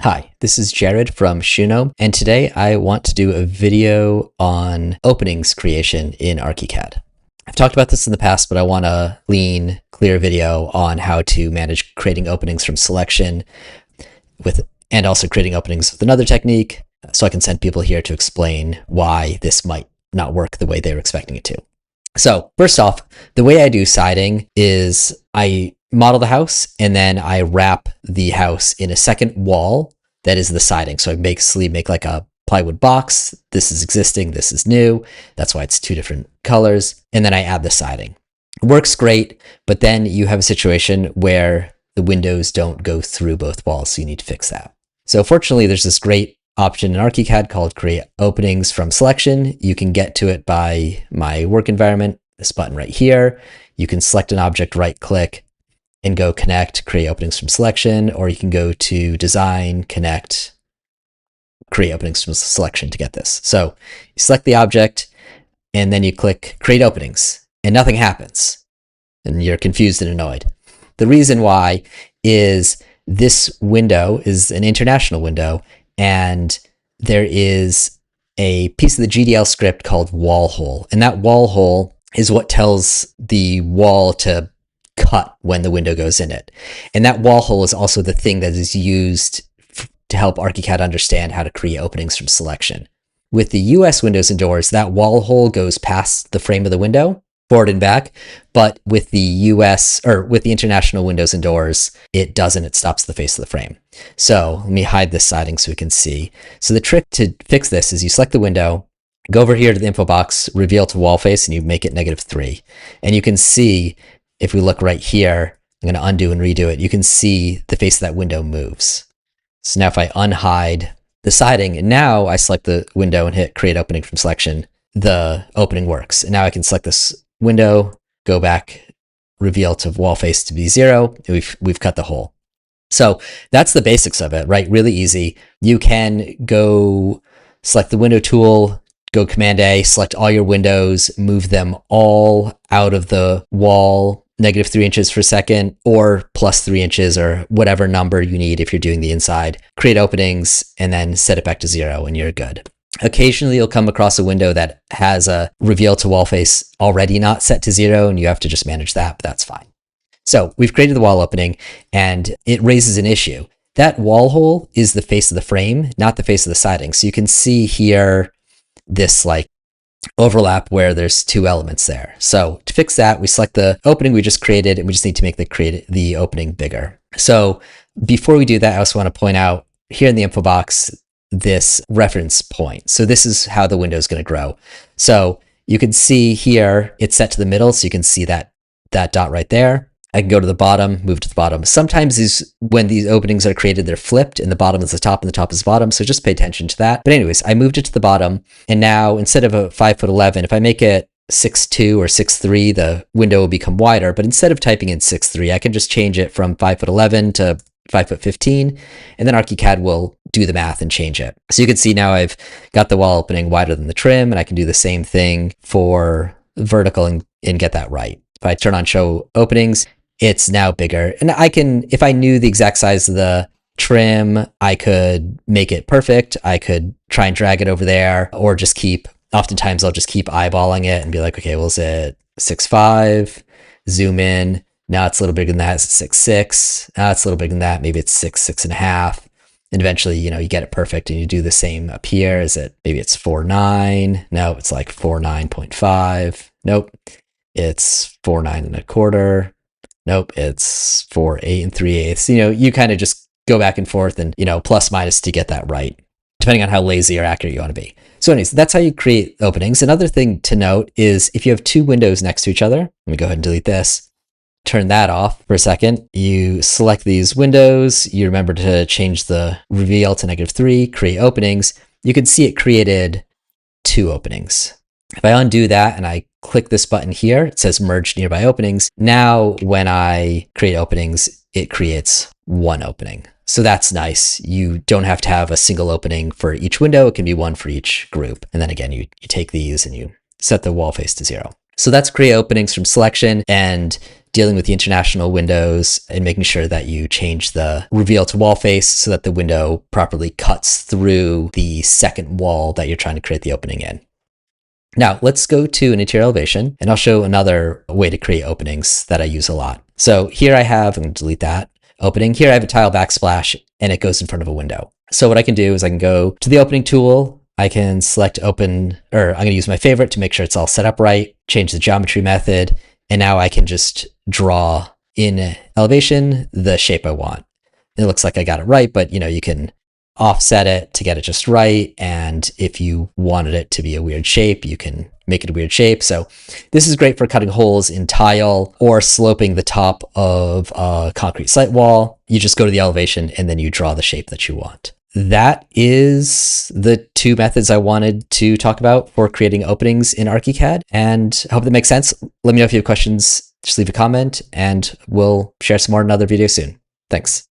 Hi, this is Jared from Shuno, and today I want to do a video on openings creation in Archicad. I've talked about this in the past, but I want a clean, clear video on how to manage creating openings from selection and also creating openings with another technique, so I can send people here to explain why this might not work the way they were expecting it to. So first off, the way I do siding is I model the house and then I wrap the house in a second wall that is the siding. So I basically make like a plywood box. This is existing, this is new. That's why it's two different colors. And then I add the siding. It works great, but then you have a situation where the windows don't go through both walls, so you need to fix that. So fortunately, there's this great option in Archicad called Create Openings from Selection. You can get to it by my work environment, this button right here. You can select an object, right click, and go connect, create openings from selection, or you can go to design, connect, create openings from selection to get this. So you select the object and then you click create openings and nothing happens and you're confused and annoyed. The reason why is this window is an international window and there is a piece of the GDL script called wall hole, and that wall hole is what tells the wall to cut when the window goes in it. And that wall hole is also the thing that is used to help Archicad understand how to create openings from selection. With the US windows and doors, that wall hole goes past the frame of the window, forward and back. But with the US or with the international windows and doors, it doesn't. It stops the face of the frame. So let me hide this siding so we can see. So the trick to fix this is you select the window, go over here to the info box, reveal to wall face, and you make it -3. And you can see, if we look right here, I'm going to undo and redo it. You can see the face of that window moves. So now if I unhide the siding, and now I select the window and hit create opening from selection, the opening works. And now I can select this window, go back, reveal to wall face to be 0, and we've cut the hole. So that's the basics of it, right? Really easy. You can go select the window tool, go Command A, select all your windows, move them all out of the wall, -3 inches per second, or +3 inches, or whatever number you need if you're doing the inside. Create openings, and then set it back to 0, and you're good. Occasionally, you'll come across a window that has a reveal to wall face already not set to 0, and you have to just manage that, but that's fine. So we've created the wall opening, and it raises an issue. That wall hole is the face of the frame, not the face of the siding. So you can see here this like overlap where there's two elements there. So to fix that, we select the opening we just created, and we just need to make the opening bigger. So before we do that, I also want to point out here in the info box this reference point. So this is how the window is going to grow. So you can see here it's set to the middle, so you can see that dot right there. I can go to the bottom, move to the bottom. Sometimes when these openings are created, they're flipped and the bottom is the top and the top is the bottom. So just pay attention to that. But anyways, I moved it to the bottom, and now instead of a 5'11", if I make it 6'2" or 6'3", the window will become wider. But instead of typing in 6'3", I can just change it from 5'11" to 5'15", and then Archicad will do the math and change it. So you can see now I've got the wall opening wider than the trim, and I can do the same thing for vertical and get that right. If I turn on show openings, it's now bigger. And I can, if I knew the exact size of the trim, I could make it perfect. I could try and drag it over there, or just oftentimes I'll just keep eyeballing it and be like, okay, well, is it 6'5", zoom in. Now it's a little bigger than that. It's 6'6". Now it's a little bigger than that. Maybe it's 6'5". And eventually, you get it perfect, and you do the same up here. Maybe it's 4'9". No, it's like 4'9.5". Nope. It's 4'9 1/4". Nope, it's 4'8 3/8. You kind of just go back and forth and, plus minus to get that right, depending on how lazy or accurate you want to be. So anyways, that's how you create openings. Another thing to note is if you have two windows next to each other, let me go ahead and delete this, turn that off for a second. You select these windows, you remember to change the reveal to -3, create openings. You can see it created two openings. If I undo that and I click this button here, it says merge nearby openings. Now, when I create openings, it creates one opening. So that's nice. You don't have to have a single opening for each window. It can be one for each group. And then again, you take these and you set the wall face to 0. So that's create openings from selection. And dealing with the international windows and making sure that you change the reveal to wall face so that the window properly cuts through the second wall that you're trying to create the opening in. Now let's go to an interior elevation, and I'll show another way to create openings that I use a lot. So here I have, I'm going to delete that opening. Here I have a tile backsplash and it goes in front of a window. So what I can do is I can go to the opening tool. I can select open, or I'm going to use my favorite to make sure it's all set up right, change the geometry method. And now I can just draw in elevation the shape I want. It looks like I got it right, but you can offset it to get it just right. And if you wanted it to be a weird shape, you can make it a weird shape. So this is great for cutting holes in tile or sloping the top of a concrete site wall. You just go to the elevation and then you draw the shape that you want. That is the two methods I wanted to talk about for creating openings in Archicad, and I hope that makes sense. Let me know if you have questions. Just leave a comment and we'll share some more in another video soon. Thanks.